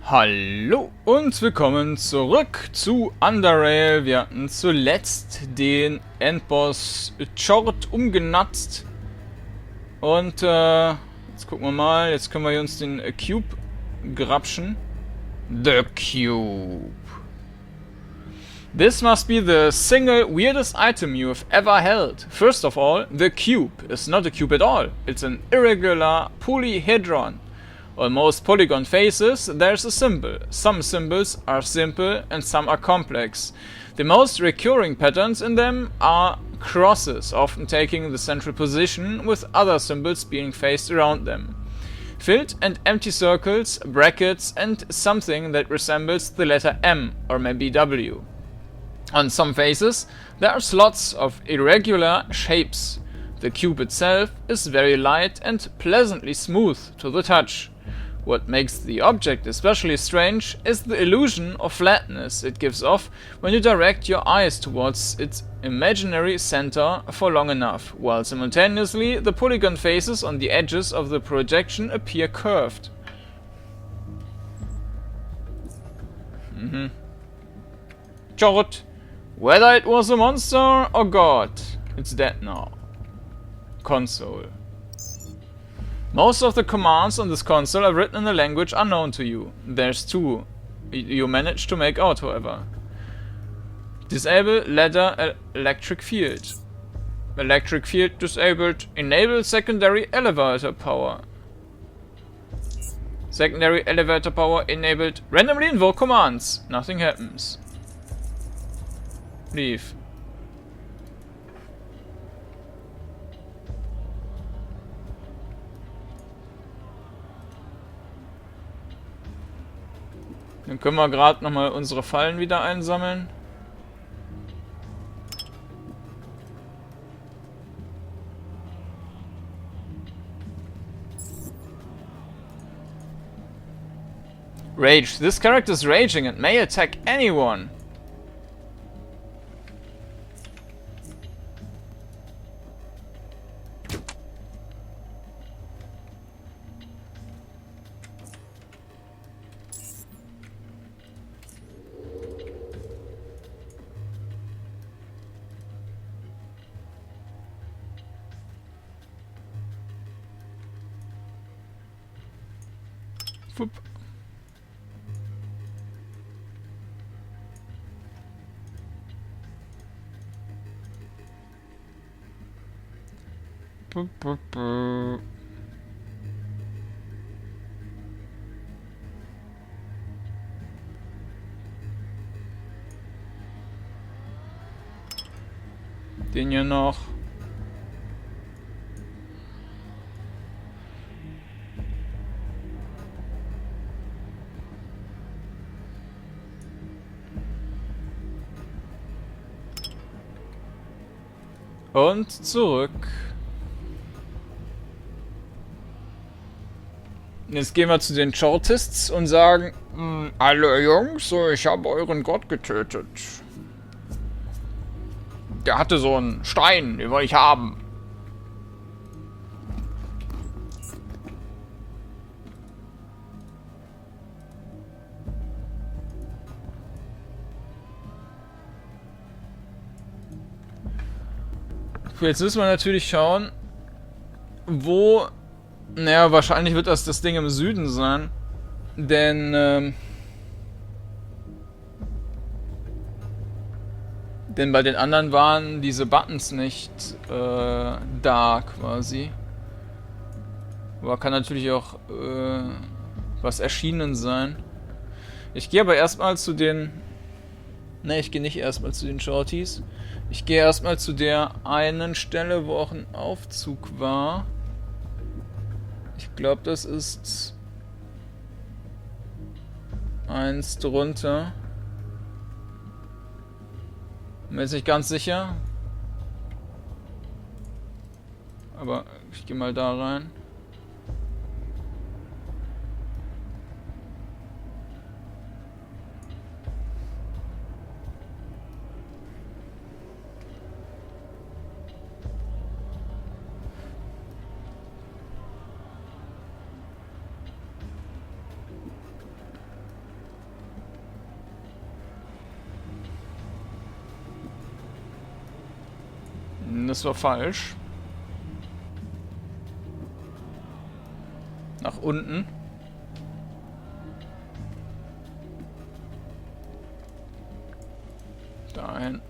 Hallo und willkommen zurück zu Underrail. Wir hatten zuletzt den Endboss Chord umgenutzt. Und jetzt gucken wir mal. Jetzt können wir uns den Cube grapschen. The Cube. This must be the single weirdest item you have ever held. First of all, the cube is not a cube at all. It's an irregular polyhedron. On most polygon faces, there's a symbol. Some symbols are simple and some are complex. The most recurring patterns in them are crosses, often taking the central position, with other symbols being faced around them. Filled and empty circles, brackets, and something that resembles the letter M or maybe W. On some faces, there are slots of irregular shapes. The cube itself is very light and pleasantly smooth to the touch. What makes the object especially strange is the illusion of flatness it gives off when you direct your eyes towards its imaginary center for long enough, while simultaneously the polygon faces on the edges of the projection appear curved. Chord. Whether it was a monster or god, it's dead now. Console. Most of the commands on this console are written in a language unknown to you. There's two you managed to make out, however. Disable ladder electric field. Electric field disabled. Enable secondary elevator power. Secondary elevator power enabled. Randomly invoke commands. Nothing happens. Leave. Dann können wir gerade nochmal unsere Fallen wieder einsammeln. Rage. This character is raging and may attack anyone. Fupp. Den hier noch. Und zurück. Jetzt gehen wir zu den Shortists und sagen: Alle Jungs, ich habe euren Gott getötet. Der hatte so einen Stein, den wollte ich haben. Jetzt müssen wir natürlich schauen, wo... Naja, wahrscheinlich wird das Ding im Süden sein. Denn bei den anderen waren diese Buttons nicht da quasi. Aber kann natürlich auch was erschienen sein. Ich gehe aber erstmal zu den... Ne, ich gehe nicht erstmal zu den Shorties. Ich gehe erstmal zu der einen Stelle, wo auch ein Aufzug war. Ich glaube, das ist eins drunter. Bin mir jetzt nicht ganz sicher. Aber ich gehe mal da rein. das war falsch. Nach unten. Dahin.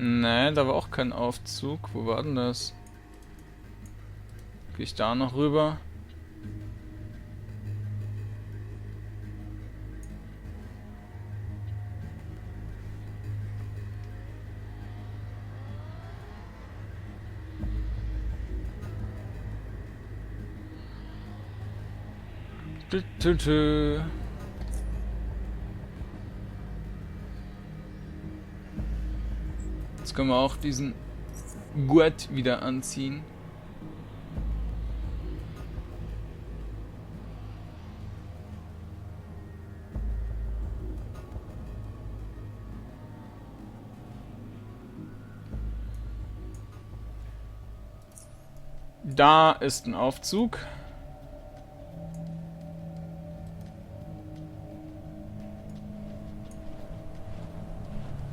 Nee, da war auch kein Aufzug. Wo war denn das? Gehe ich da noch rüber? Tü, tü, tü. Jetzt können wir auch diesen Gurt wieder anziehen. Da ist ein Aufzug.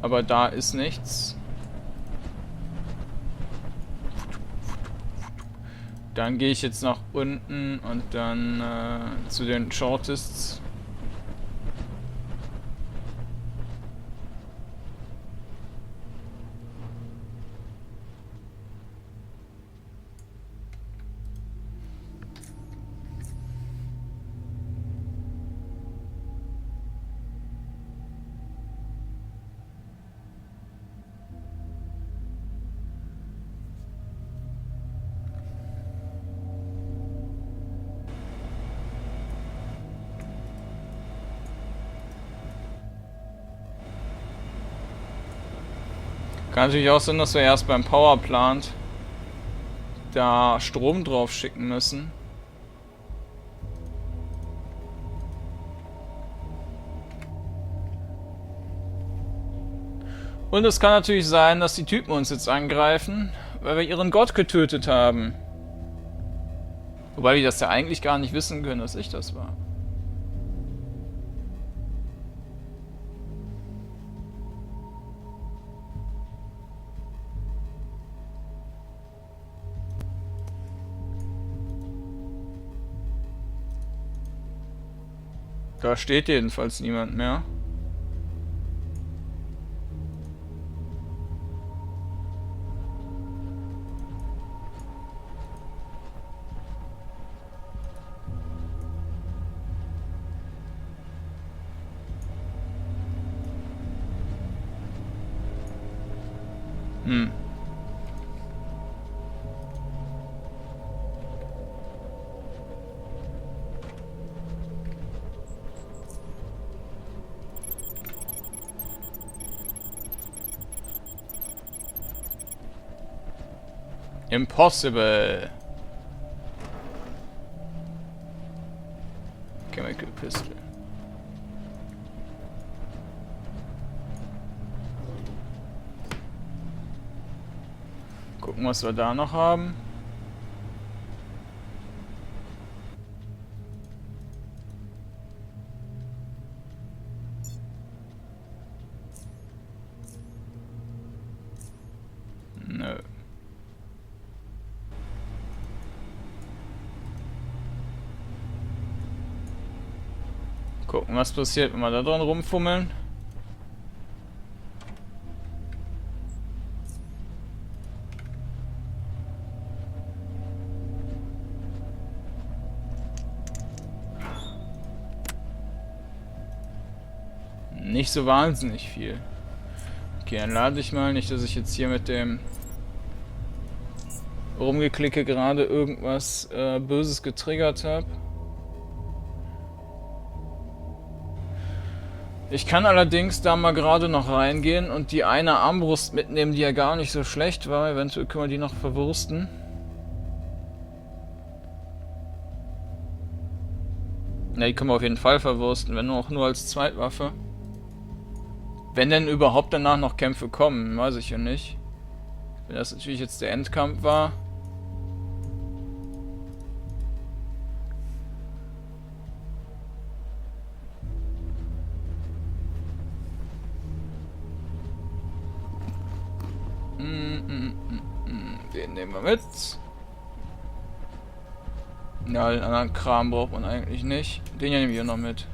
Aber da ist nichts. Dann gehe ich jetzt nach unten und dann zu den Shortists. Kann natürlich auch sein, dass wir erst beim Powerplant da Strom drauf schicken müssen. Und es kann natürlich sein, dass die Typen uns jetzt angreifen, weil wir ihren Gott getötet haben. Wobei die das ja eigentlich gar nicht wissen können, dass ich das war. Da steht jedenfalls niemand mehr. Impossible. Chemical Pistol. Gucken, was wir da noch haben. Nö. Gucken, was passiert, wenn wir da dran rumfummeln. Nicht so wahnsinnig viel. Okay, dann lade ich mal, nicht, dass ich jetzt hier mit dem Rumgeklicke gerade irgendwas Böses getriggert habe. Ich kann allerdings da mal gerade noch reingehen und die eine Armbrust mitnehmen, die ja gar nicht so schlecht war. Eventuell können wir die noch verwursten. Ja, die können wir auf jeden Fall verwursten, wenn auch nur als Zweitwaffe. Wenn denn überhaupt danach noch Kämpfe kommen, weiß ich ja nicht. Wenn das natürlich jetzt der Endkampf war. Den nehmen wir mit. Ja, den anderen Kram braucht man eigentlich nicht. Den hier nehmen wir noch mit.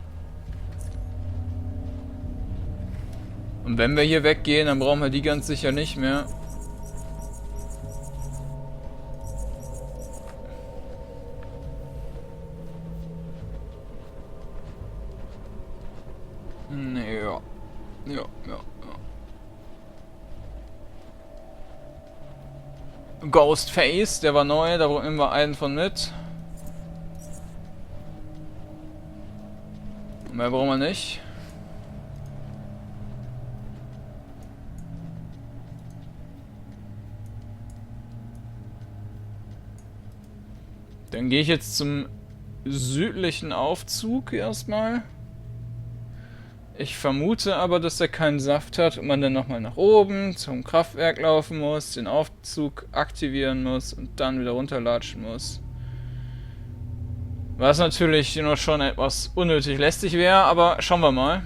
Und wenn wir hier weggehen, dann brauchen wir die ganz sicher nicht mehr. Ja. Ja. Ghostface, der war neu, da nehmen wir einen von mit. Mehr brauchen wir nicht. Dann gehe ich jetzt zum südlichen Aufzug erstmal. Ich vermute aber, dass er keinen Saft hat und man dann nochmal nach oben zum Kraftwerk laufen muss, den Aufzug aktivieren muss und dann wieder runterlatschen muss. Was natürlich nur schon etwas unnötig lästig wäre, aber schauen wir mal.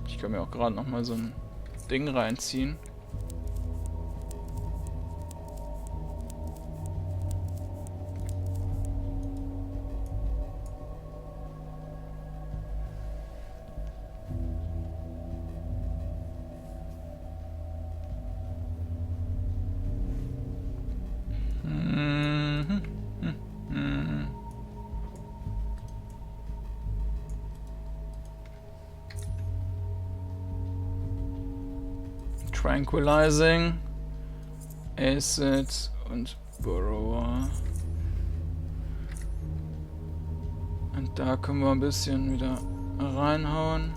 Ich kann mir auch gerade noch mal so ein Ding reinziehen. Tranquilizing, Acid und Burrower. Und da können wir ein bisschen wieder reinhauen.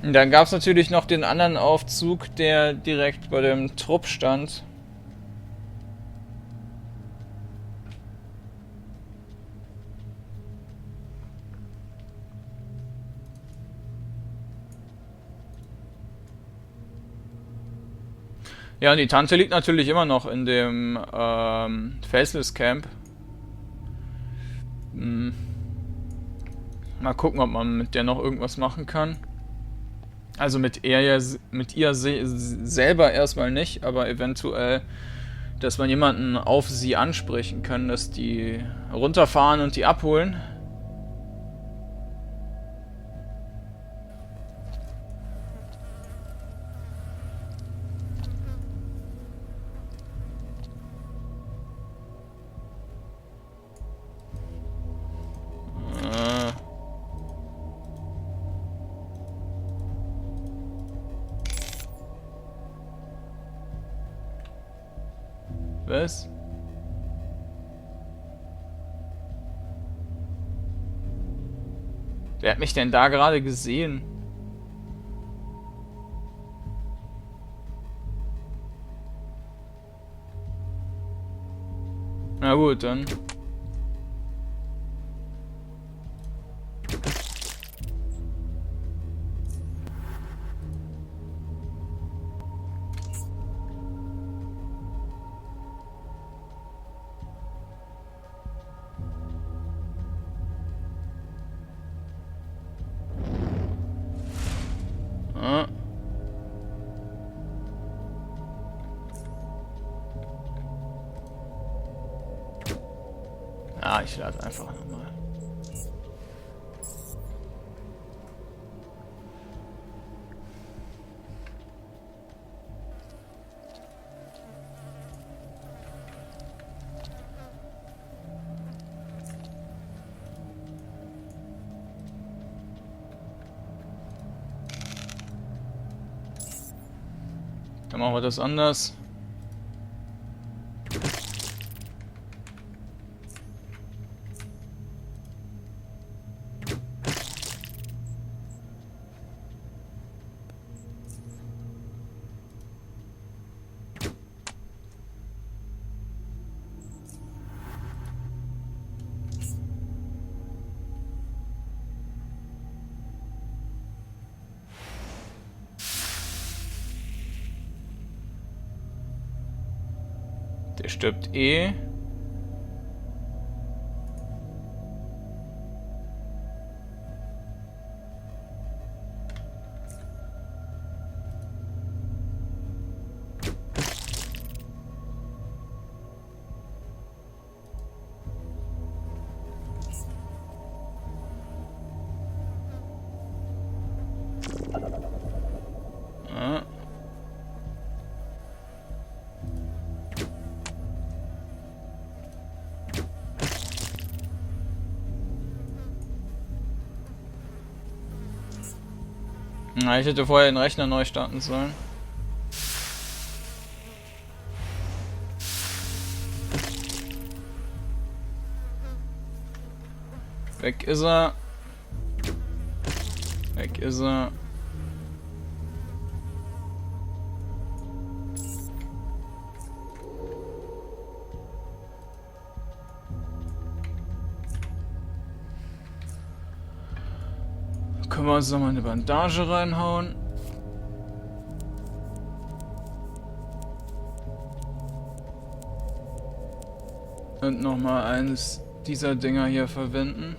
Und dann gab es natürlich noch den anderen Aufzug, der direkt bei dem Trupp stand. Ja, und die Tante liegt natürlich immer noch in dem Faceless Camp. Mal gucken, ob man mit der noch irgendwas machen kann. Also mit ihr selber erstmal nicht, aber eventuell, dass man jemanden auf sie ansprechen kann, dass die runterfahren und die abholen. Was? Wer hat mich denn da gerade gesehen? Na gut, dann. Ah, ich lade einfach nochmal. Dann machen wir das anders. Der stirbt eh. Ja. Na, ich hätte vorher den Rechner neu starten sollen. Weg ist er. Weg ist er. Können wir uns nochmal eine Bandage reinhauen. Und nochmal eines dieser Dinger hier verwenden.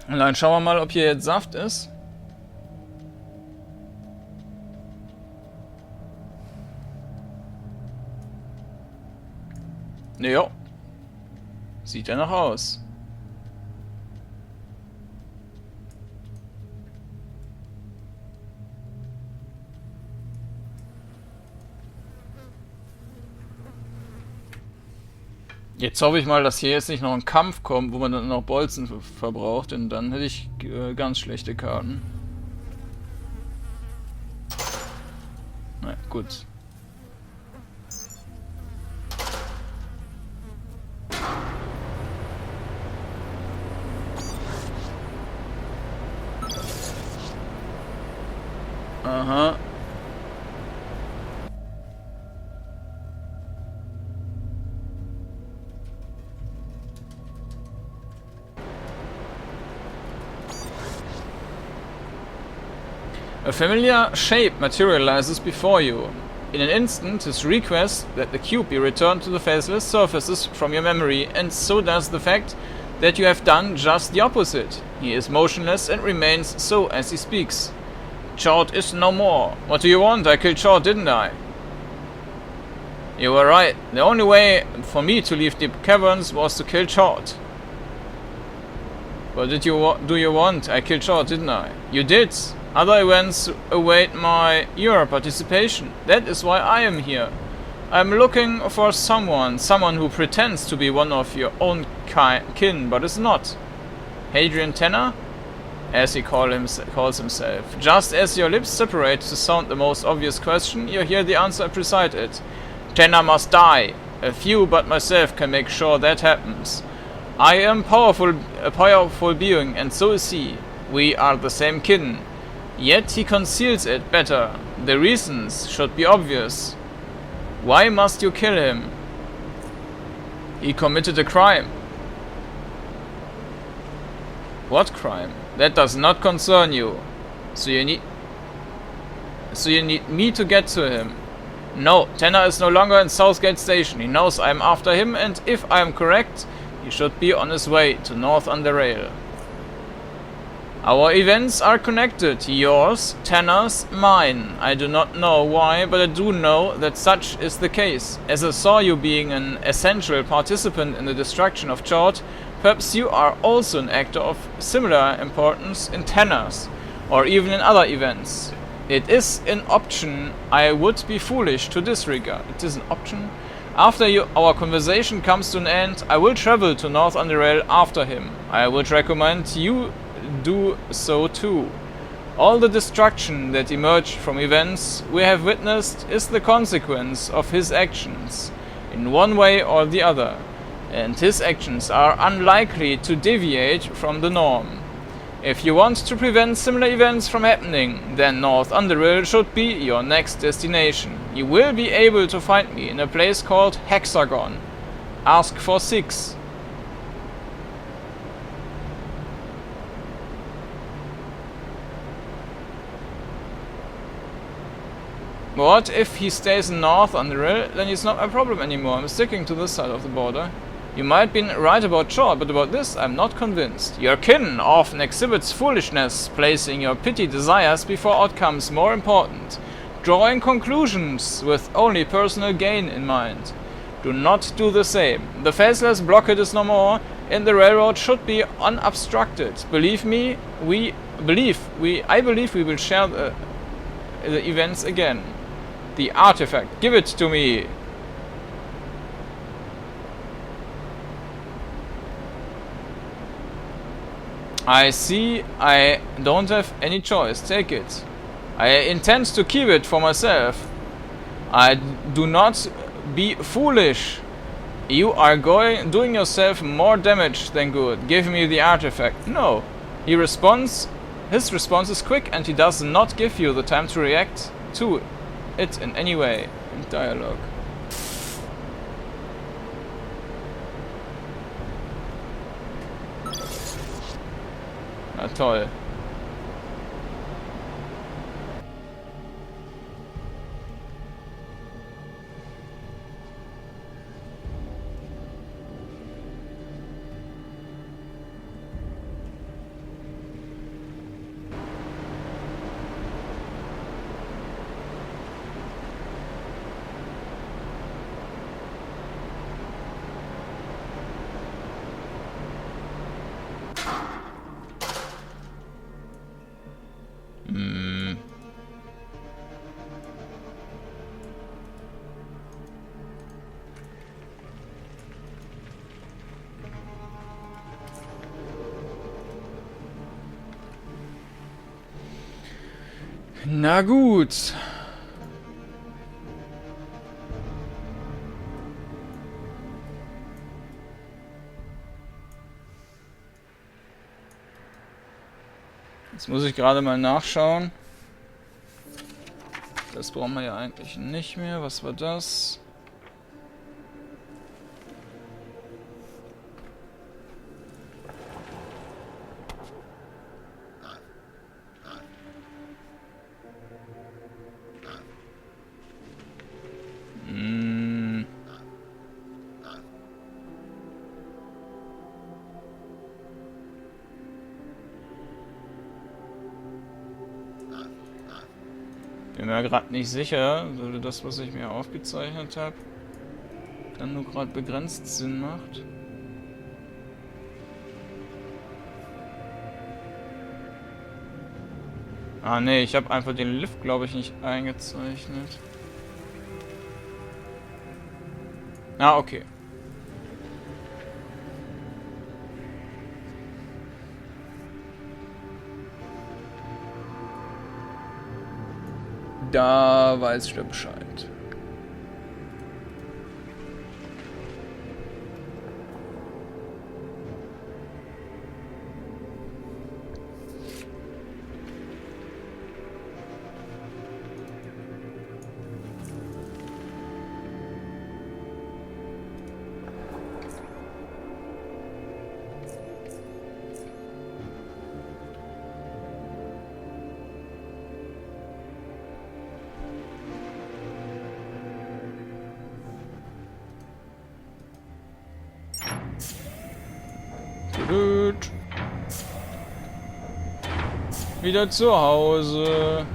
Und dann schauen wir mal, ob hier jetzt Saft ist. Jo. Sieht ja noch aus. Jetzt hoffe ich mal, dass hier jetzt nicht noch ein Kampf kommt, wo man dann noch Bolzen verbraucht, denn dann hätte ich ganz schlechte Karten. Na gut. Aha. A familiar shape materializes before you. In an instant, his request that the cube be returned to the faceless surfaces from your memory, and so does the fact that you have done just the opposite. He is motionless and remains so as he speaks. Chord is no more. What do you want? I killed Chord, didn't I? You were right. The only way for me to leave the caverns was to kill Chord. What do you want? I killed Chord, didn't I? You did. Other events await your participation. That is why I am here. I am looking for someone who pretends to be one of your own kin, but is not. Hadrian Tenor? As he calls himself. Just as your lips separate to sound the most obvious question, you hear the answer beside it. Tenor must die. A few but myself can make sure that happens. I am a powerful being, and so is he. We are the same kin. Yet he conceals it better. The reasons should be obvious. Why must you kill him? He committed a crime. What crime? That does not concern you. So you need me to get to him. No, Tenor is no longer in Southgate Station. He knows I am after him, and if I am correct, he should be on his way to North Underrail. Our events are connected, yours, Tanner's, mine. I do not know why, but I do know that such is the case. As I saw you being an essential participant in the destruction of Chord, perhaps you are also an actor of similar importance in Tanner's, or even in other events. It is an option I would be foolish to disregard. It is an option? After our conversation comes to an end, I will travel to North Underrail after him. I would recommend you do so too. All the destruction that emerged from events we have witnessed is the consequence of his actions, in one way or the other, and his actions are unlikely to deviate from the norm. If you want to prevent similar events from happening, then North Underrail should be your next destination. You will be able to find me in a place called Hexagon. Ask for 6. What if he stays in North Underrail? Then he's not my problem anymore. I'm sticking to this side of the border. You might be right about Chord, but about this I'm not convinced. Your kin often exhibits foolishness, placing your petty desires before outcomes more important, drawing conclusions with only personal gain in mind. Do not do the same. The faceless blockade is no more, and the railroad should be unobstructed. I believe we will share the events again. The artifact, give it to me! I see I don't have any choice. Take it. I intend to keep it for myself. I do not be foolish. You are doing yourself more damage than good. Give me the artifact. No. His response is quick, and he does not give you the time to react to it in any way in dialogue. Na toll. Na gut. Jetzt muss ich gerade mal nachschauen. Das brauchen wir ja eigentlich nicht mehr. Was war das? Bin mir gerade nicht sicher, das, was ich mir aufgezeichnet habe, dann nur gerade begrenzt Sinn macht. Ah ne, ich habe einfach den Lift, glaube ich, nicht eingezeichnet. Ah, okay. Da weiß ich Bescheid. Gut. Wieder zu Hause.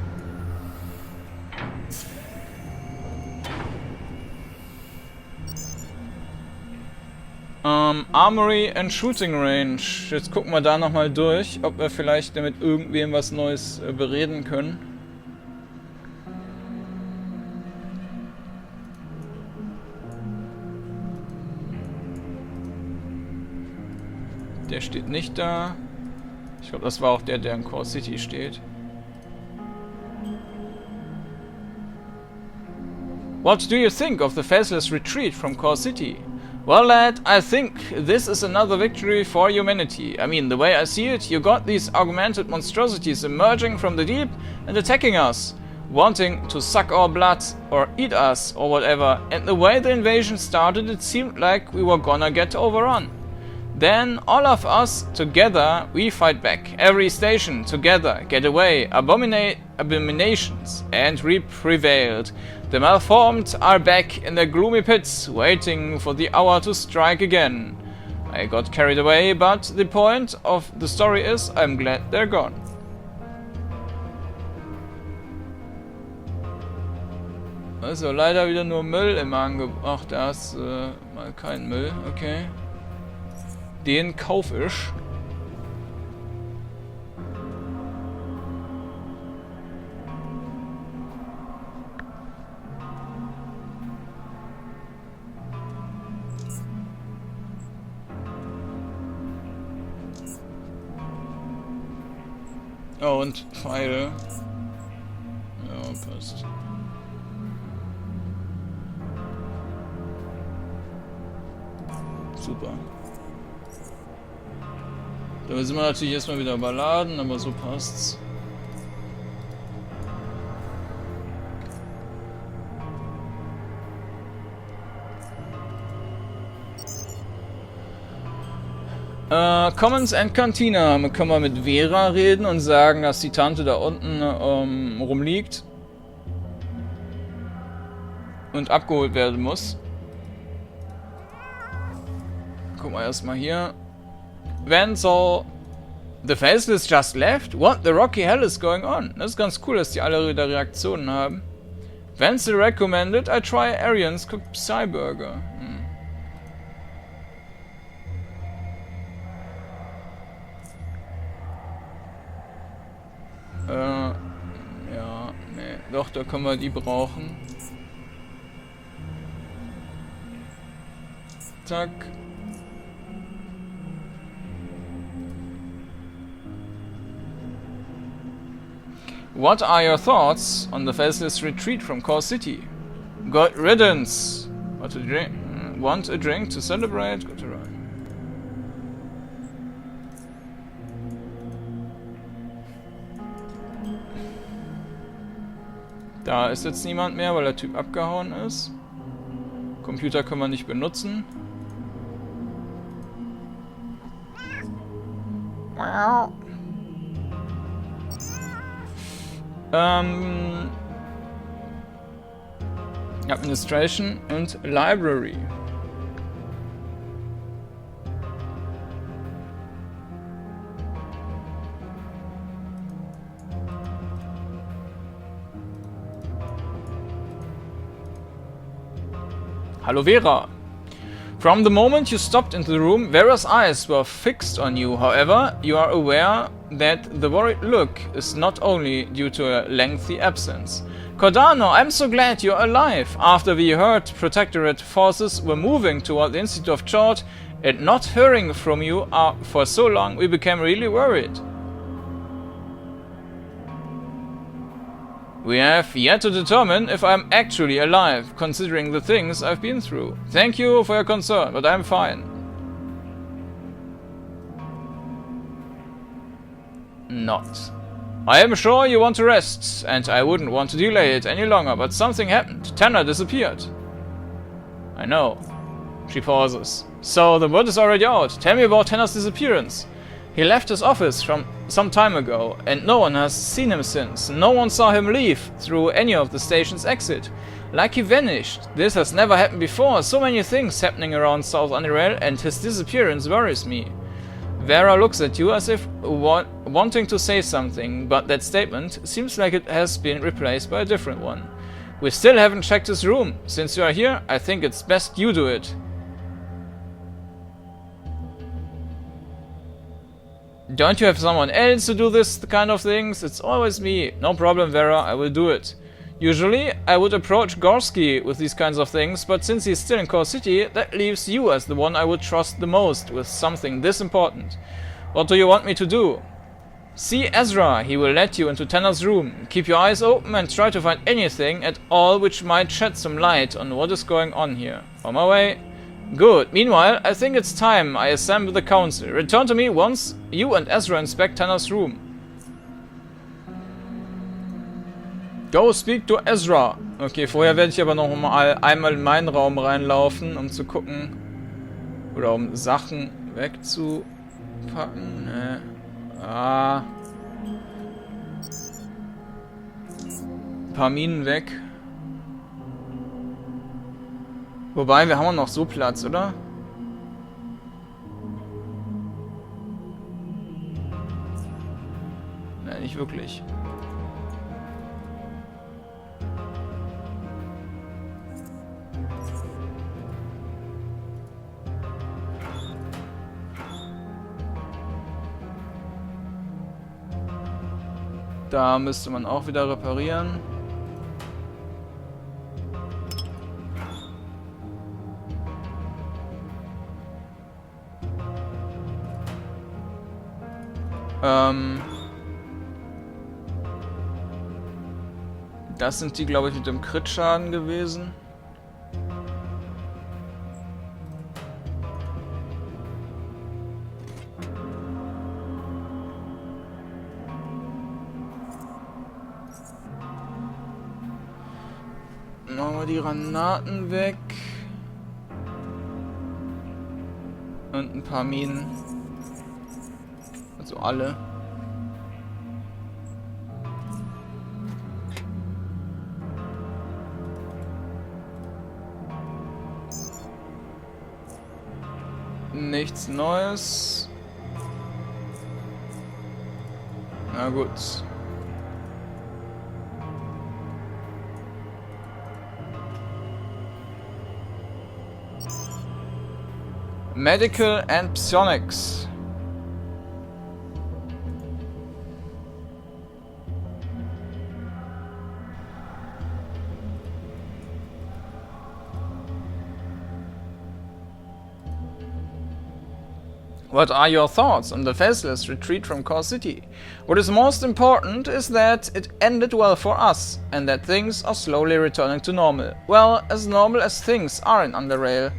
Armory and Shooting Range. Jetzt gucken wir da nochmal durch, ob wir vielleicht damit irgendwem was Neues bereden können. Der steht nicht da. Ich glaube, das war auch der in Core City steht. What do you think of the faceless retreat from Core City? Well, lad, I think this is another victory for humanity. I mean, the way I see it, you got these augmented monstrosities emerging from the deep and attacking us, wanting to suck our blood or eat us or whatever, and the way the invasion started, it seemed like we were gonna get overrun. Then, all of us together, we fight back. Every station together, get away, abominations, and we prevailed. The malformed are back in their gloomy pits, waiting for the hour to strike again. I got carried away, but the point of the story is, I'm glad they're gone. Also leider wieder nur Müll im Angebot. Ach, da ist mal kein Müll, okay. Den kauf ich. Oh, und Pfeile. Ja, passt. Super. Da sind wir natürlich erstmal wieder überladen, aber so passt's. Commons and Cantina. Da können wir mit Vera reden und sagen, dass die Tante da unten rumliegt und abgeholt werden muss. Gucken wir erstmal hier. Wenzel, the Faceless just left? What the Rocky hell is going on? Das ist ganz cool, dass die alle wieder Reaktionen haben. Wenzel recommended I try Arian's cooked Psy Burger. Ja, nee, doch, da können wir die brauchen. Zack. What are your thoughts on the faceless retreat from Core City? Good riddance. What a drink? Want a drink to celebrate? Good to ride. Da ist jetzt niemand mehr, weil der Typ abgehauen ist. Computer können wir nicht benutzen. Administration und Library. Hallo Vera. From the moment you stepped into the room, Vera's eyes were fixed on you. However, you are aware that the worried look is not only due to a lengthy absence. Kordanor, I'm so glad you're alive. After we heard Protectorate forces were moving toward the Institute of Chord and not hearing from you for so long, we became really worried. We have yet to determine if I'm actually alive, considering the things I've been through. Thank you for your concern, but I'm fine. Not. I am sure you want to rest, and I wouldn't want to delay it any longer, but something happened. Tanner disappeared. I know. She pauses. So, the word is already out. Tell me about Tanner's disappearance. He left his office from some time ago, and no one has seen him since. No one saw him leave through any of the station's exit. Like he vanished. This has never happened before. So many things happening around South Underrail, and his disappearance worries me. Vera looks at you as if wanting to say something, but that statement seems like it has been replaced by a different one. We still haven't checked his room. Since you are here, I think it's best you do it. Don't you have someone else to do this kind of things? It's always me. No problem, Vera, I will do it. Usually, I would approach Gorski with these kinds of things, but since he's still in Core City, that leaves you as the one I would trust the most with something this important. What do you want me to do? See Ezra, he will let you into Tanner's room. Keep your eyes open and try to find anything at all which might shed some light on what is going on here. On my way. Good. Meanwhile, I think it's time I assemble the Council. Return to me once you and Ezra inspect Tanner's room. Go speak to Ezra. Okay, vorher werde ich aber noch mal einmal in meinen Raum reinlaufen, um zu gucken. Oder um Sachen wegzupacken. Ne. Ah. Ein paar Minen weg. Wobei, wir haben noch so Platz, oder? Nein, nicht wirklich. Da müsste man auch wieder reparieren. Das sind die, glaube ich, mit dem Crit-Schaden gewesen. Machen wir die Granaten weg. Und ein paar Minen. Also alle. Nichts Neues. Na gut. Medical and Psionics. What are your thoughts on the faceless retreat from Core City? What is most important is that it ended well for us, and that things are slowly returning to normal. Well, as normal as things are in Underrail.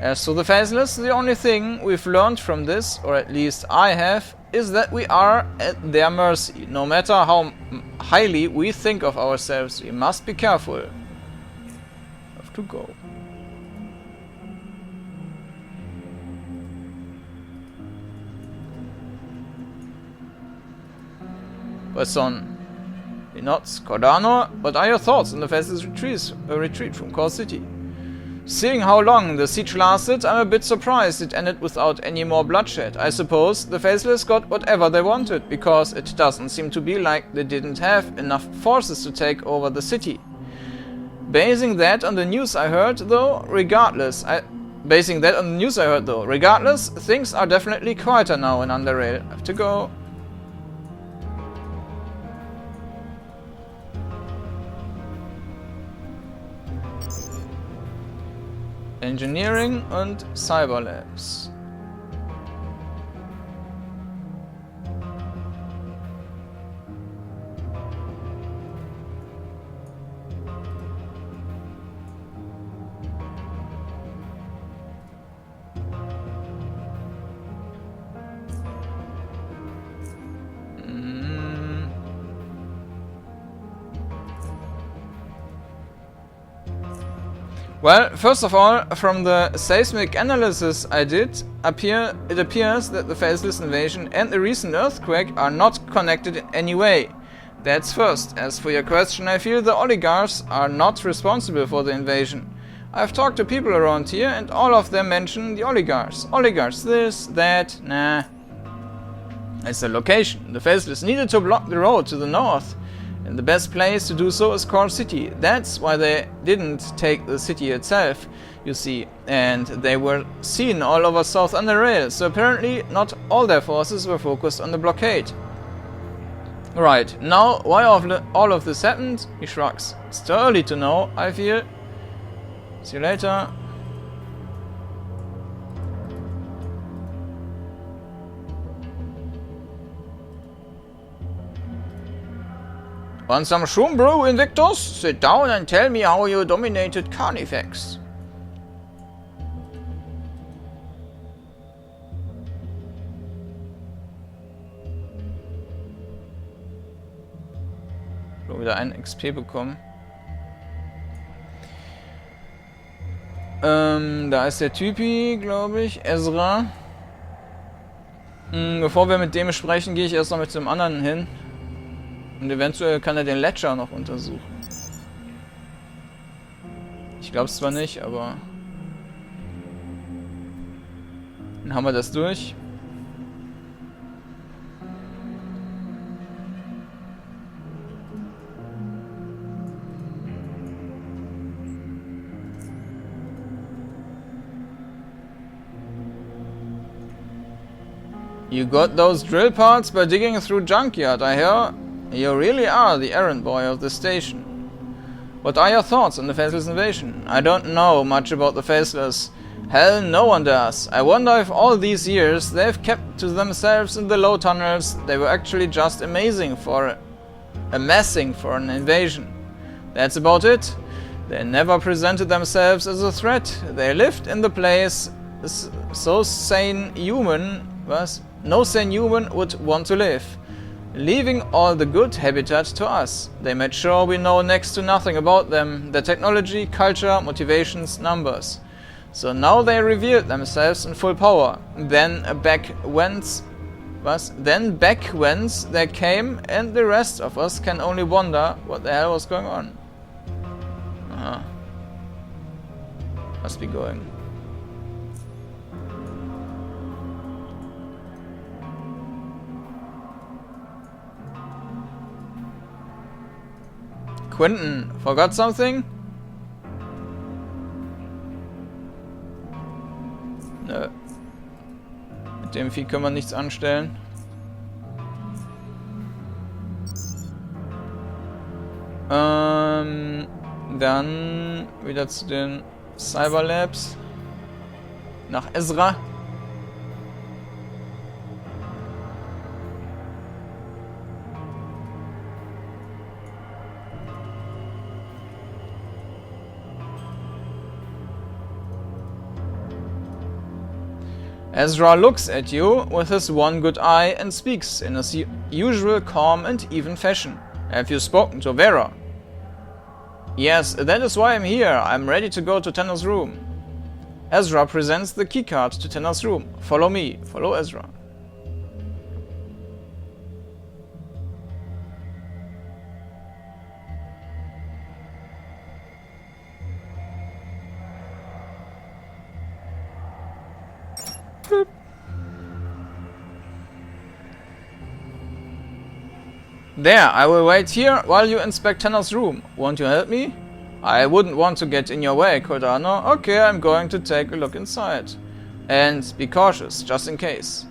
As to the faceless, the only thing we've learned from this, or at least I have, is that we are at their mercy. No matter how highly we think of ourselves, we must be careful. Have to go. Son. He nods. Kordanor, what are your thoughts on the faceless retreat from Core City? Seeing how long the siege lasted, I'm a bit surprised it ended without any more bloodshed. I suppose the faceless got whatever they wanted, because it doesn't seem to be like they didn't have enough forces to take over the city. Basing that on the news I heard, though, regardless, things are definitely quieter now in Underrail. I have to go. Engineering und Cyber Labs. Well, first of all, from the seismic analysis I did, it appears that the faceless invasion and the recent earthquake are not connected in any way. That's first. As for your question, I feel the oligarchs are not responsible for the invasion. I've talked to people around here and all of them mention the oligarchs. Oligarchs this, that, nah. It's the location. The Faceless needed to block the road to the north, and the best place to do so is Core City. That's why they didn't take the city itself, you see, and they were seen all over South Underrail, so apparently not all their forces were focused on the blockade. Right, now why all of this happened? He shrugs. It's too early to know, I feel. See you later. Want some shroom brew, Invictus? Sit down and tell me how you dominated Carnifex. So, wieder ein XP bekommen. Da ist der Typi, glaube ich. Ezra. Bevor wir mit dem sprechen, gehe ich erst noch mit dem anderen hin. Und eventuell kann er den Ledger noch untersuchen. Ich glaube es zwar nicht, aber... Dann haben wir das durch. You got those drill parts by digging through junkyard, I hear. You really are the errand boy of the station. What are your thoughts on the Faceless invasion? I don't know much about the Faceless. Hell, no one does. I wonder if all these years they've kept to themselves in the low tunnels, they were actually just amassing for an invasion. That's about it. They never presented themselves as a threat. They lived in the place so sane human no sane human would want to live, leaving all the good habitat to us. They made sure we know next to nothing about them, their technology, culture, motivations, numbers. So now they revealed themselves in full power. Then back whence they came, and the rest of us can only wonder what the hell was going on. Must be going. Quentin, forgot something? Nö. Mit dem Vieh können wir nichts anstellen. Dann wieder zu den Cyberlabs. Nach Ezra. Ezra looks at you with his one good eye and speaks in his usual calm and even fashion. Have you spoken to Vera? Yes, that is why I'm here. I'm ready to go to Tanner's room. Ezra presents the keycard to Tanner's room. Follow me. Follow Ezra. There, I will wait here while you inspect Tanner's room. Won't you help me? I wouldn't want to get in your way, Kordanor. Okay, I'm going to take a look inside. And be cautious, just in case.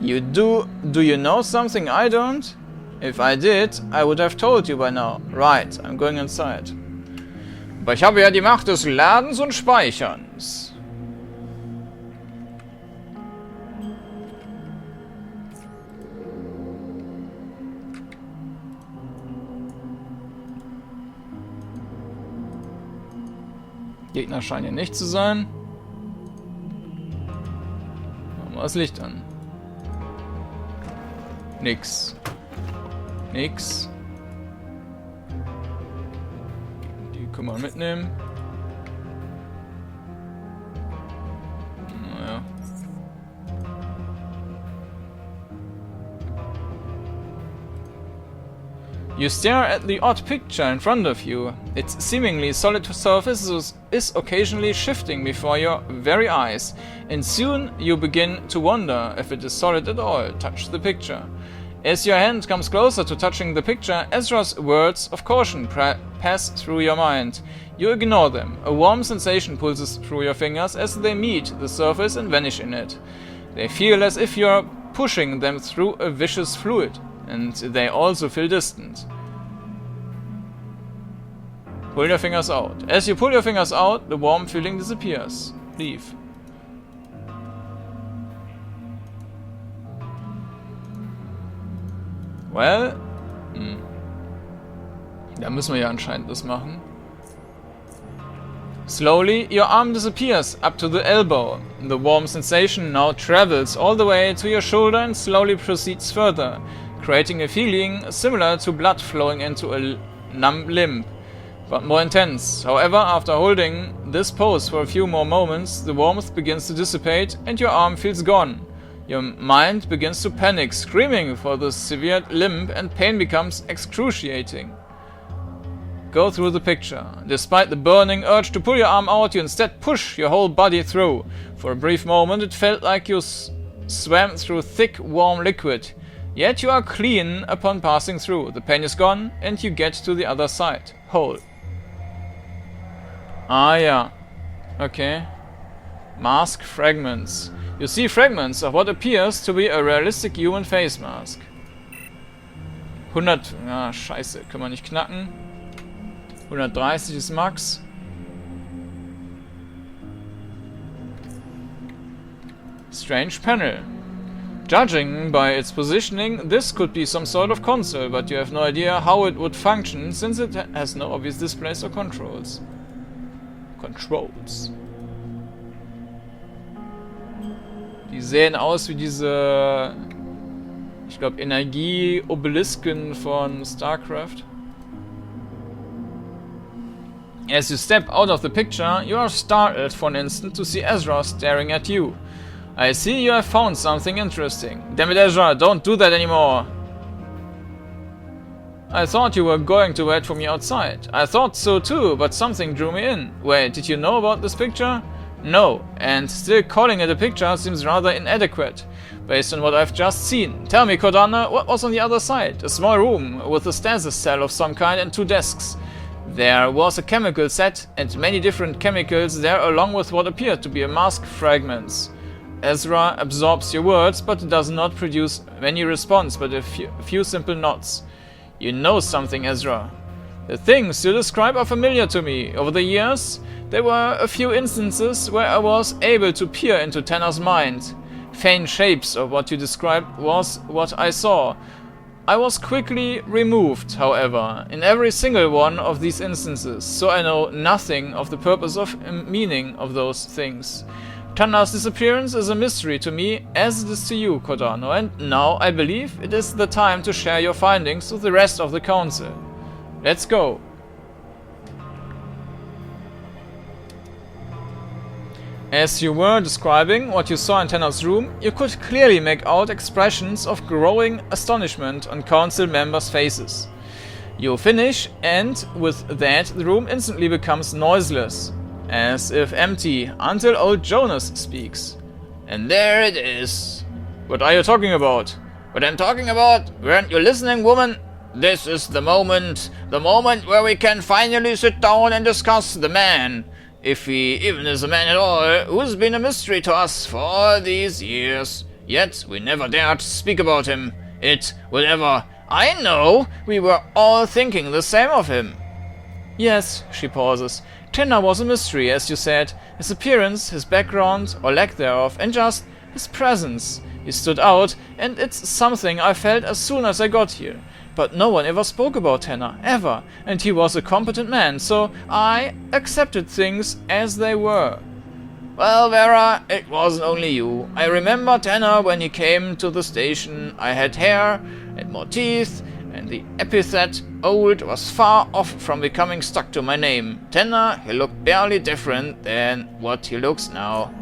Do you know something I don't? If I did, I would have told you by now. Right, I'm going inside. Aber ich habe ja die Macht des Ladens und Speicherns. Gegner scheinen hier nicht zu sein. Machen wir das Licht an. Nix. Nix. Die können wir mitnehmen. Naja. You stare at the odd picture in front of you. Its seemingly solid surface is occasionally shifting before your very eyes, and soon you begin to wonder if it is solid at all. Touch the picture. As your hand comes closer to touching the picture, Ezra's words of caution pass through your mind. You ignore them. A warm sensation pulses through your fingers as they meet the surface and vanish in it. They feel as if you're pushing them through a viscous fluid, and they also feel distant. Pull your fingers out. As you pull your fingers out, the warm feeling disappears. Leave. Well, da müssen wir ja anscheinend das machen. Slowly, your arm disappears up to the elbow. The warm sensation now travels all the way to your shoulder and slowly proceeds further, creating a feeling similar to blood flowing into a numb limb, but more intense. However, after holding this pose for a few more moments, the warmth begins to dissipate and your arm feels gone. Your mind begins to panic, screaming for the severed limb, and pain becomes excruciating. Go through the picture. Despite the burning urge to pull your arm out, you instead push your whole body through. For a brief moment, it felt like you swam through thick, warm liquid. Yet you are clean upon passing through. The pain is gone, and you get to the other side. Whole. Ah, yeah. Okay. Mask fragments. You see fragments of what appears to be a realistic human face mask. 100... Ah, scheiße. Können wir nicht knacken. 130 ist Max. Strange panel. Judging by its positioning, this could be some sort of console, but you have no idea how it would function since it has no obvious displays or controls. Die sehen aus wie diese, ich glaube, Energie-Obelisken von StarCraft. As you step out of the picture, you are startled for an instant to see Ezra staring at you. I see you have found something interesting. Damn it, Ezra, don't do that anymore. I thought you were going to wait for me outside. I thought so too, but something drew me in. Wait, did you know about this picture? No, and still calling it a picture seems rather inadequate, based on what I've just seen. Tell me, Kordanor, what was on the other side? A small room with a stasis cell of some kind and 2 desks. There was a chemical set and many different chemicals there, along with what appeared to be a mask fragments. Ezra absorbs your words, but does not produce any response, but a few simple nods. You know something, Ezra. The things you describe are familiar to me. Over the years, there were a few instances where I was able to peer into Tanner's mind. Faint shapes of what you described was what I saw. I was quickly removed, however, in every single one of these instances, so I know nothing of the purpose of meaning of those things. Tanner's disappearance is a mystery to me, as it is to you, Kordanor, and now I believe it is the time to share your findings with the rest of the Council. Let's go. As you were describing what you saw in Tanner's room, you could clearly make out expressions of growing astonishment on Council members' faces. You finish, and with that the room instantly becomes noiseless, as if empty, until old Jonas speaks. And there it is. What are you talking about? What I'm talking about? Weren't you listening, woman? This is the moment where we can finally sit down and discuss the man. If he even is a man at all, who's been a mystery to us for all these years. Yet we never dared speak about him. I know, we were all thinking the same of him. Yes, she pauses. Tanner was a mystery, as you said. His appearance, his background, or lack thereof, and just his presence. He stood out, and it's something I felt as soon as I got here. But no one ever spoke about Tanner, ever, and he was a competent man, so I accepted things as they were. Well, Vera, it wasn't only you. I remember Tanner when he came to the station. I had hair and more teeth, and the epithet old was far off from becoming stuck to my name. Tanner, he looked barely different than what he looks now.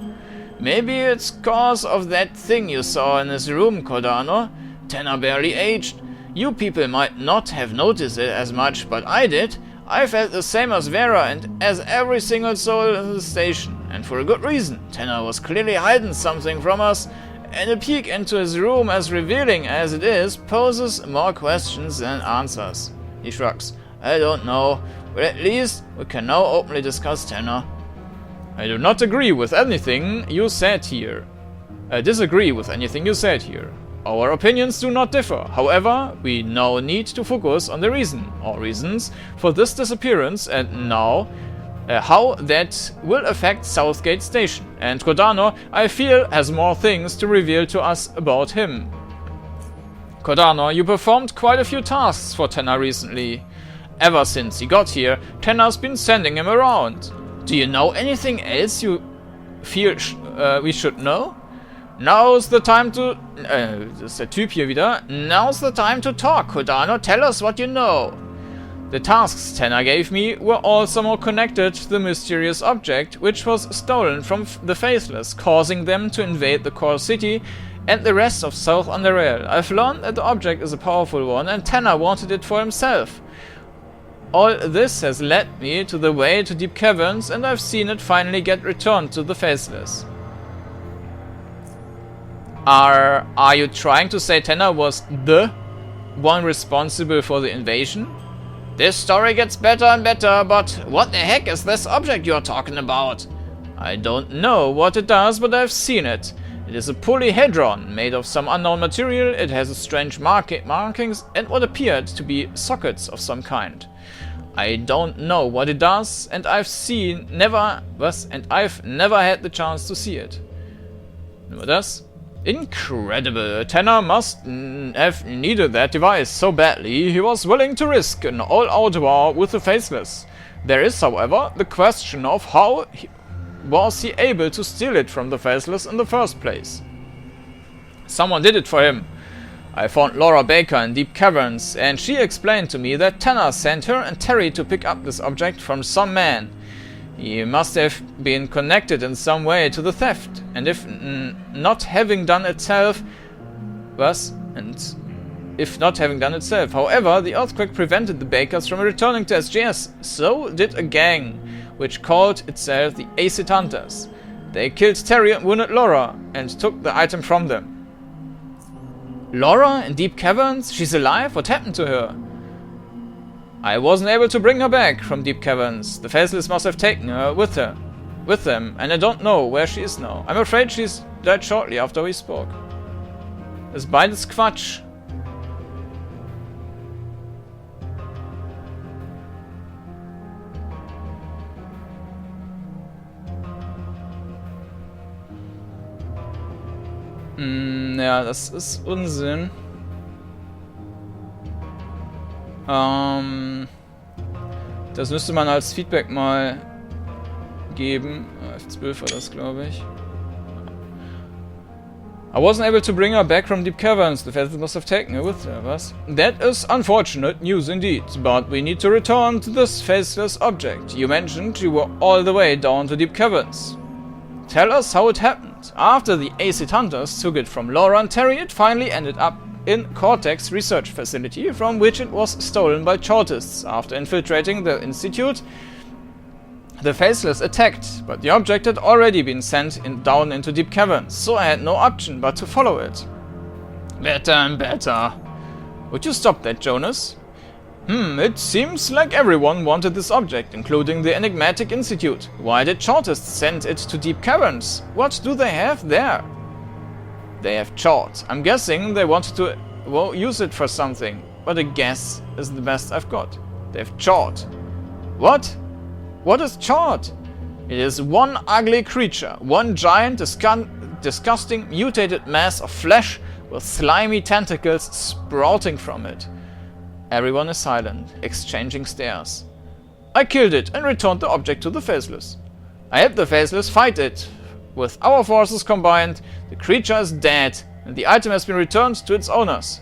Maybe it's cause of that thing you saw in his room, Kordanor. Tanner barely aged. You people might not have noticed it as much, but I did. I felt the same as Vera and as every single soul in the station, and for a good reason. Tenor was clearly hiding something from us, and a peek into his room, as revealing as it is, poses more questions than answers. He shrugs. I don't know, but at least we can now openly discuss Tenor. I do not agree with anything you said here. I disagree with anything you said here. Our opinions do not differ. However, we now need to focus on the reason, or reasons, for this disappearance, and now how that will affect Southgate Station. And Kordanor, I feel, has more things to reveal to us about him. Kordanor, you performed quite a few tasks for Tenor recently. Ever since he got here, Tenor's been sending him around. Do you know anything else you feel we should know? Now's the time to... das ist der Typ hier wieder. Now's the time to talk, Kordanor. Tell us what you know. The tasks Tenor gave me were all somehow connected to the mysterious object, which was stolen from the Faithless, causing them to invade the core city and the rest of South Underrail. I've learned that the object is a powerful one, and Tenor wanted it for himself. All this has led me to the way to Deep Caverns, and I've seen it finally get returned to the Faceless. Are you trying to say Tenor was the one responsible for the invasion? This story gets better and better, but what the heck is this object you're talking about? I don't know what it does, but I've seen it. It is a polyhedron made of some unknown material. It has strange markings and what appeared to be sockets of some kind. I don't know what it does, and I've never had the chance to see it. Nur das? Incredible. Tenor must have needed that device so badly he was willing to risk an all-out war with the Faceless. There is, however, the question of how was he able to steal it from the Faceless in the first place. Someone did it for him. I found Laura Baker in Deep Caverns, and she explained to me that Tenor sent her and Terry to pick up this object from some man. He must have been connected in some way to the theft, and if not having done itself, however, the earthquake prevented the Bakers from returning to SGS. So did a gang, which called itself the Acid Hunters. They killed Terry and wounded Laura, and took the item from them. Laura in Deep Caverns? She's alive? What happened to her? I wasn't able to bring her back from Deep Caverns. The Faceless must have taken her with them, and I don't know where she is now. I'm afraid she's died shortly after we spoke. Das ist beides Quatsch. Ja, das ist Unsinn. Das müsste man als Feedback mal geben. F12 war das, glaube ich. I wasn't able to bring her back from Deep Caverns. The Faceless must have taken her with her, was? That is unfortunate news indeed, but we need to return to this faceless object. You mentioned you were all the way down to Deep Caverns. Tell us how it happened. After the Acid Hunters took it from Laura and Terry, it finally ended up in Cortex research facility, from which it was stolen by Chartists. After infiltrating the institute, the Faceless attacked, but the object had already been sent down into Deep Caverns, so I had no option but to follow it. Better and better. Would you stop that, Jonas? It seems like everyone wanted this object, including the enigmatic institute. Why did Chartists send it to Deep Caverns? What do they have there? They have chart. I'm guessing they wanted to use it for something, but a guess is the best I've got. They have chart. What? What is chart? It is one ugly creature, one giant, disgusting, mutated mass of flesh with slimy tentacles sprouting from it. Everyone is silent, exchanging stares. I killed it and returned the object to the Faceless. I helped the Faceless fight it. With our forces combined, the creature is dead, and the item has been returned to its owners.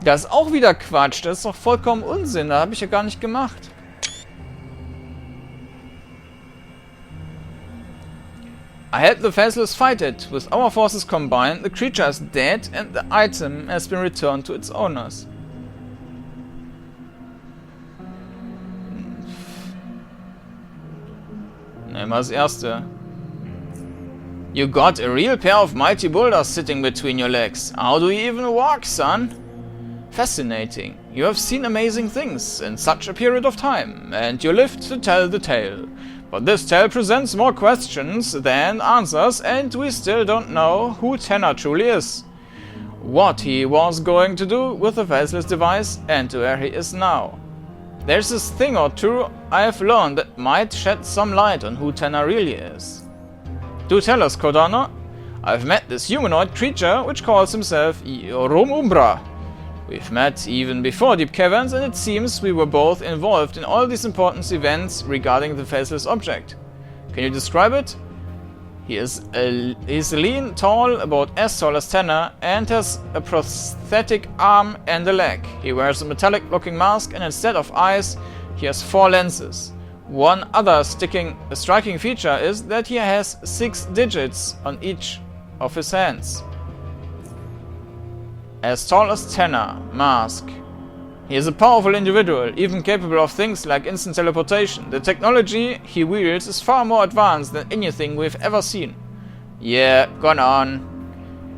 Das ist auch wieder Quatsch, das ist doch vollkommen Unsinn, das habe ich ja gar nicht gemacht. I helped the Faceless fight it. With our forces combined, the creature is dead and the item has been returned to its owners. Nehmen wir das erste. You got a real pair of mighty boulders sitting between your legs. How do you even walk, son? Fascinating. You have seen amazing things in such a period of time, and you lived to tell the tale. But this tale presents more questions than answers, and we still don't know who Tenor truly is. What he was going to do with the Faceless device, and where he is now. There's this thing or two I have learned that might shed some light on who Tenor really is. Do tell us, Kordanor. I've met this humanoid creature which calls himself Umbra. We've met even before Deep Caverns, and it seems we were both involved in all these important events regarding the Faceless object. Can you describe it? He's lean, tall, about as tall as Tenor, and has a prosthetic arm and a leg. He wears a metallic-looking mask, and instead of eyes, he has 4 lenses. One other striking feature is that he has 6 digits on each of his hands. As tall as Tenor, mask. He is a powerful individual, even capable of things like instant teleportation. The technology he wields is far more advanced than anything we've ever seen. Yeah, gone on.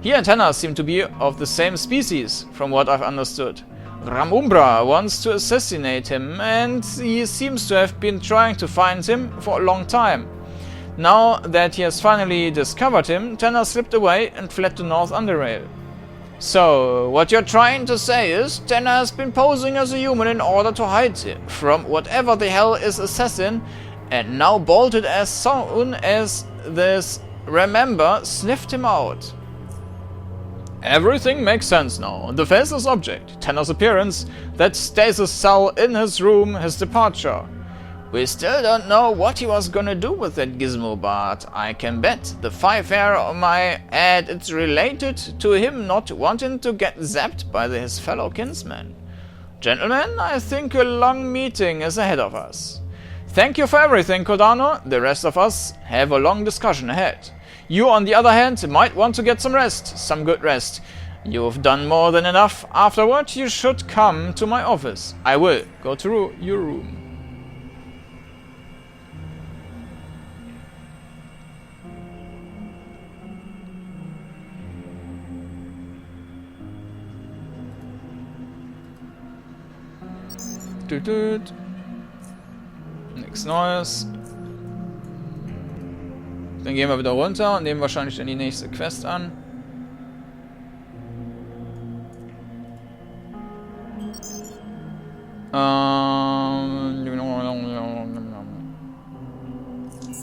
He and Tenor seem to be of the same species, from what I've understood. Ramumbra wants to assassinate him, and he seems to have been trying to find him for a long time. Now that he has finally discovered him, Tenor slipped away and fled to North Underrail. So, what you're trying to say is, Tenor has been posing as a human in order to hide from whatever the hell is assassin, and now bolted as soon as this remember sniffed him out. Everything makes sense now. The Faceless object, Tenor's appearance, that stasis cell in his room, his departure. We still don't know what he was gonna do with that gizmo, but I can bet the 5 hair on my head it's related to him not wanting to get zapped by his fellow kinsmen. Gentlemen, I think a long meeting is ahead of us. Thank you for everything, Kordanor. The rest of us have a long discussion ahead. You, on the other hand, might want to get some rest, some good rest. You've done more than enough. Afterward, you should come to my office. I will go to your room. Nichts Neues. Dann gehen wir wieder runter und nehmen wahrscheinlich dann die nächste Quest an.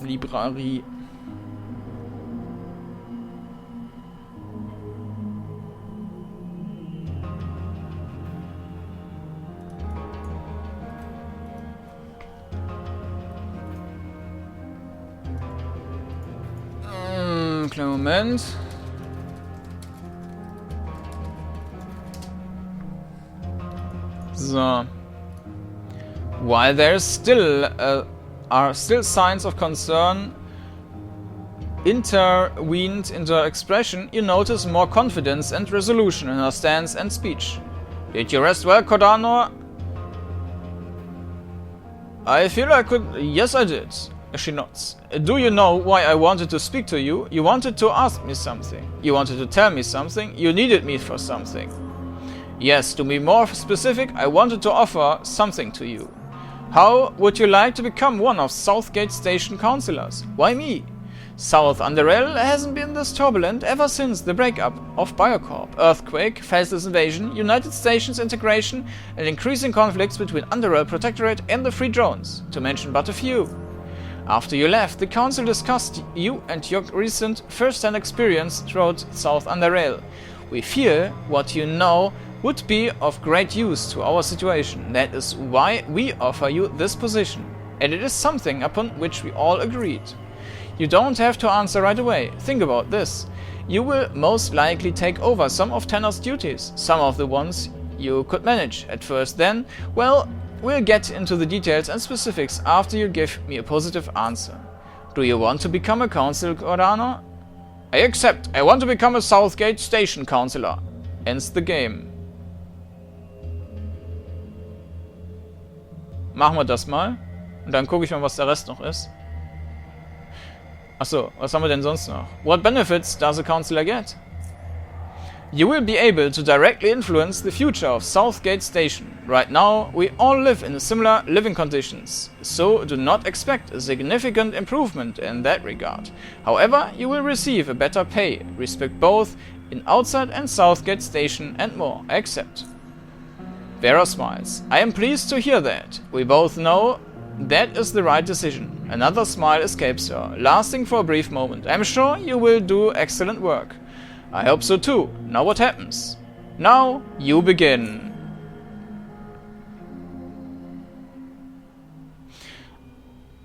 Library. Kleinen Moment. So. While there's still are still signs of concern intervened into her expression, you notice more confidence and resolution in her stance and speech. Did you rest well, Kordanor? I feel I could. Yes, I did. She nods. Do you know why I wanted to speak to you? You wanted to ask me something. You wanted to tell me something. You needed me for something. Yes, to be more specific, I wanted to offer something to you. How would you like to become one of Southgate Station councillors? Why me? South Underrail hasn't been this turbulent ever since the breakup of Biocorp, earthquake, Faceless invasion, United Stations integration, and increasing conflicts between Underrail Protectorate and the Free Drones, to mention but a few. After you left, the council discussed you and your recent first-hand experience throughout South Underrail. We fear what you know would be of great use to our situation. That is why we offer you this position. And it is something upon which we all agreed. You don't have to answer right away. Think about this. You will most likely take over some of Tenor's duties, some of the ones you could manage at first. Then, well, we'll get into the details and specifics after you give me a positive answer. Do you want to become a council, Kordanor? I accept. I want to become a Southgate Station Councillor. Ends the game. Machen wir das mal. Und dann gucke ich mal, was der Rest noch ist. Achso, was haben wir denn sonst noch? What benefits does a councillor get? You will be able to directly influence the future of Southgate Station. Right now, we all live in similar living conditions, so do not expect a significant improvement in that regard. However, you will receive a better pay, respect both in outside and Southgate Station and more. Accept. Vera smiles. I am pleased to hear that. We both know that is the right decision. Another smile escapes her, lasting for a brief moment. I am sure you will do excellent work. I hope so too. Now what happens? Now you begin.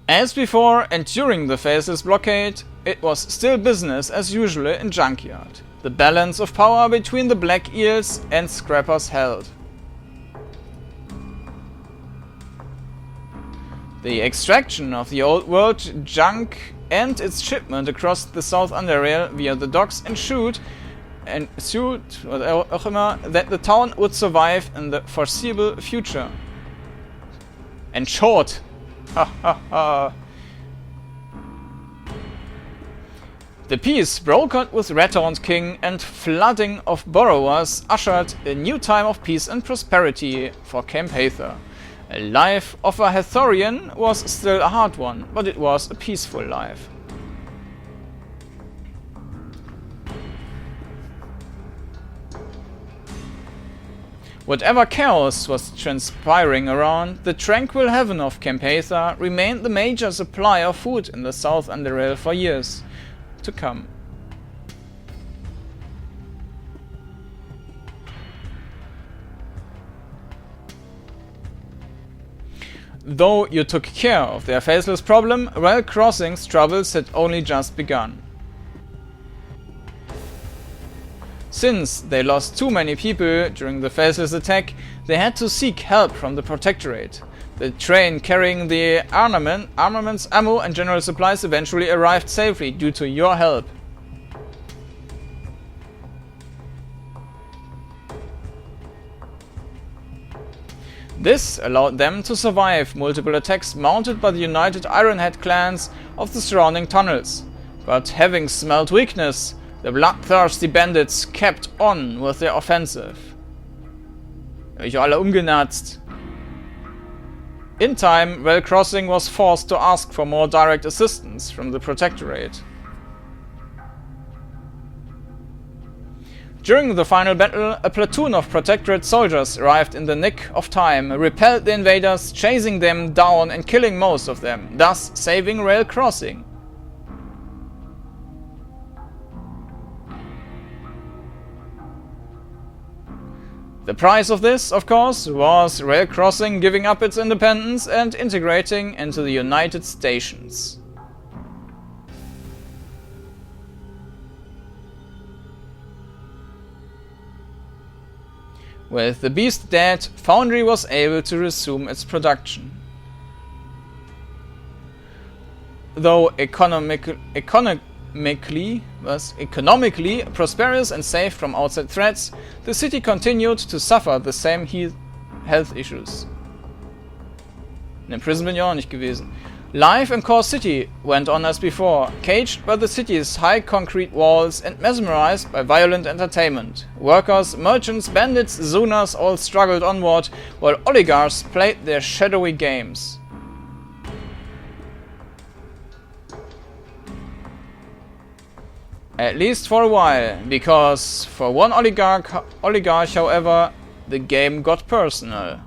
As before and during the Faceless blockade, it was still business as usual in Junkyard. The balance of power between the Black Eels and Scrappers held. The extraction of the old world junk and its shipment across the South Underrail via the docks ensured auch immer, that the town would survive in the foreseeable future. Ensured. Ha ha ha. The peace brokered with Ratthorn's king and flooding of borrowers ushered a new time of peace and prosperity for Camp Hathor. A life of a Hathorian was still a hard one, but it was a peaceful life. Whatever chaos was transpiring around, the tranquil heaven of Camp Hathor remained the major supply of food in the South Underrail for years to come. Though you took care of their faceless problem, Rail Crossing's troubles had only just begun. Since they lost too many people during the faceless attack, they had to seek help from the Protectorate. The train carrying the armaments, ammo and general supplies eventually arrived safely due to your help. This allowed them to survive multiple attacks mounted by the united Ironhead clans of the surrounding tunnels. But having smelled weakness, the bloodthirsty bandits kept on with their offensive. Euch alle umgenatzt. In time, Rail Crossing was forced to ask for more direct assistance from the Protectorate. During the final battle, a platoon of Protectorate soldiers arrived in the nick of time, repelled the invaders, chasing them down and killing most of them, thus saving Rail Crossing. The price of this, of course, was Rail Crossing giving up its independence and integrating into the United Stations. With the beast dead, Foundry was able to resume its production. Though economically prosperous and safe from outside threats, the city continued to suffer the same health issues. In der Prison bin ich auch nicht gewesen. Life in Core City went on as before, caged by the city's high concrete walls and mesmerized by violent entertainment. Workers, merchants, bandits, Zunas all struggled onward, while oligarchs played their shadowy games. At least for a while, because for one oligarch, however, the game got personal.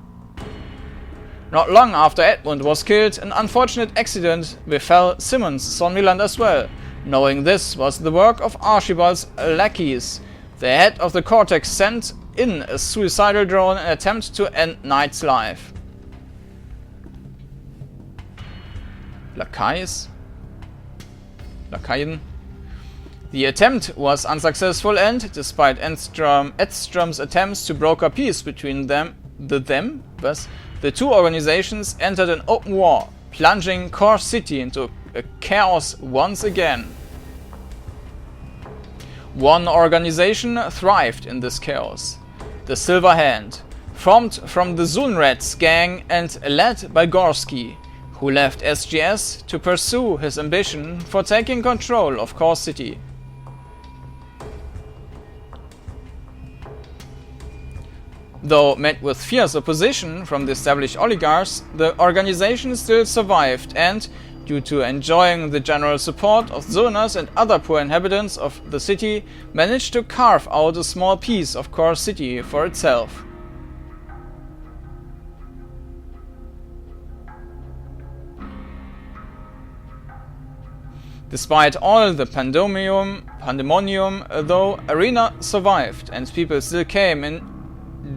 Not long after Edmund was killed, an unfortunate accident befell Simmons Sonmiland as well. Knowing this was the work of Archibald's lackeys, the head of the Cortex sent in a suicidal drone in an attempt to end Knight's life. Lackeys? Lakaien? The attempt was unsuccessful and, despite Edstrom's attempts to broker peace between the two organizations entered an open war, plunging Core City into chaos once again. One organization thrived in this chaos. The Silver Hand, formed from the Zunrats gang and led by Gorski, who left SGS to pursue his ambition for taking control of Core City. Though met with fierce opposition from the established oligarchs, the organization still survived and, due to enjoying the general support of zoners and other poor inhabitants of the city, managed to carve out a small piece of Core City for itself. Despite all the pandemonium, though, Arena survived and people still came in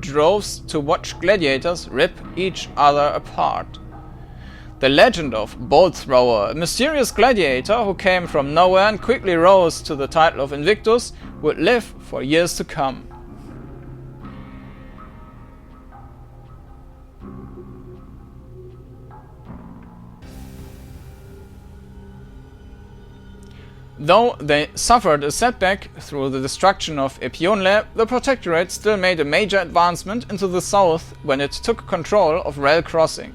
droves to watch gladiators rip each other apart. The legend of Bolt Thrower, a mysterious gladiator who came from nowhere and quickly rose to the title of Invictus, would live for years to come. Though they suffered a setback through the destruction of Epionle, the Protectorate still made a major advancement into the south when it took control of Rail Crossing.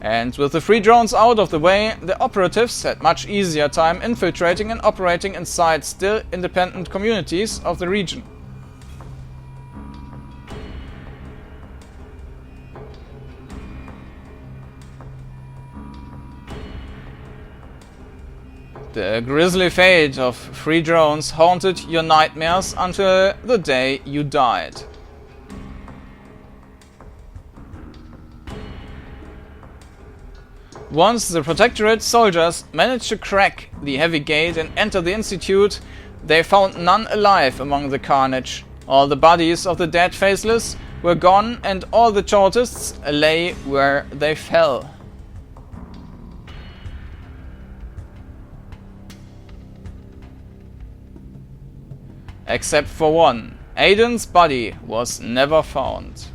And with the free drones out of the way, the operatives had much easier time infiltrating and operating inside still independent communities of the region. The grisly fate of free drones haunted your nightmares until the day you died. Once the Protectorate soldiers managed to crack the heavy gate and enter the Institute, they found none alive among the carnage. All the bodies of the dead faceless were gone and all the Chautists lay where they fell. Except for one. Aiden's body was never found.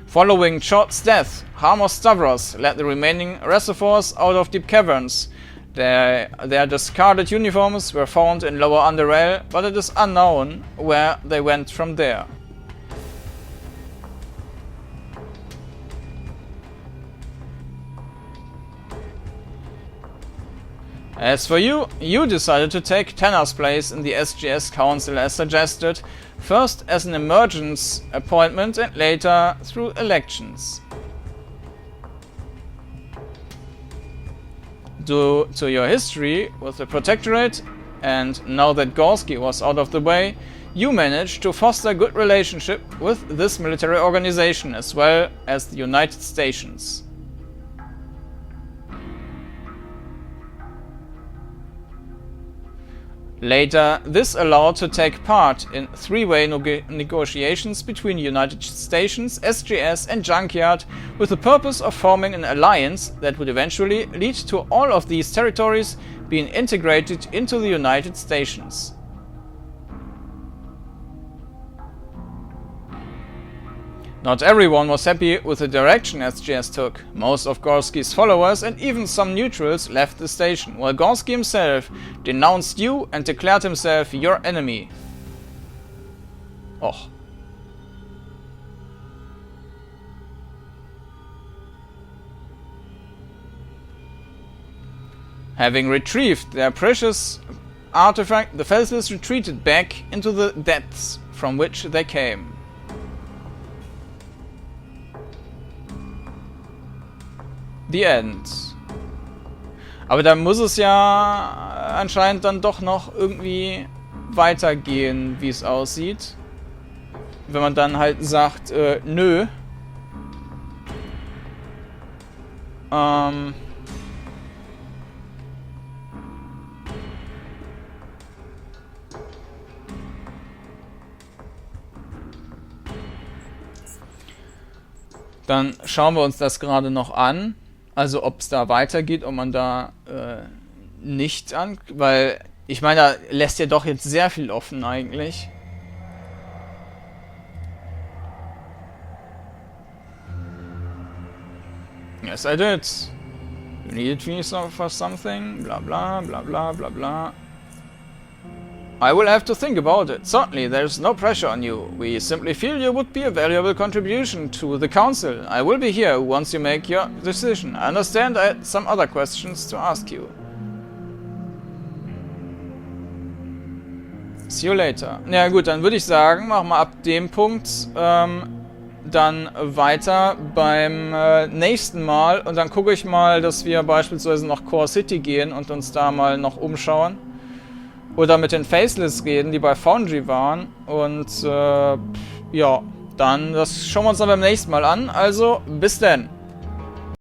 Following Chot's death, Harmos Stavros led the remaining reservoirs out of deep caverns. Their discarded uniforms were found in lower Underrail, but it is unknown where they went from there. As for you, you decided to take Tanner's place in the SGS Council as suggested, first as an emergence appointment and later through elections. Due to your history with the Protectorate, and now that Gorski was out of the way, you managed to foster a good relationship with this military organization as well as the United Stations. Later, this allowed to take part in three-way negotiations between United Stations, SGS and Junkyard with the purpose of forming an alliance that would eventually lead to all of these territories being integrated into the United Stations. Not everyone was happy with the direction SGS took. Most of Gorski's followers and even some neutrals left the station, while Gorski himself denounced you and declared himself your enemy. Och. Having retrieved their precious artifact, the Faceless retreated back into the depths from which they came. The End. Aber da muss es ja anscheinend dann doch noch irgendwie weitergehen, wie es aussieht. Wenn man dann halt sagt, nö. Dann schauen wir uns das gerade noch an. Also ob es da weitergeht, ob man da nicht an... Weil, ich meine, da lässt ja doch jetzt sehr viel offen eigentlich. Yes, I did. You needed me for something? Blah blah blah blah blah blah. I will have to think about it. Certainly, there's no pressure on you. We simply feel you would be a valuable contribution to the Council. I will be here once you make your decision. I understand I had some other questions to ask you. See you later. Ja gut, dann würde ich sagen, machen wir ab dem Punkt dann weiter beim nächsten Mal. Und dann gucke ich mal, dass wir beispielsweise nach Core City gehen und uns da mal noch umschauen. Oder mit den Faceless reden, die bei Foundry waren. Und ja, dann das schauen wir uns dann beim nächsten Mal an. Also, bis dann.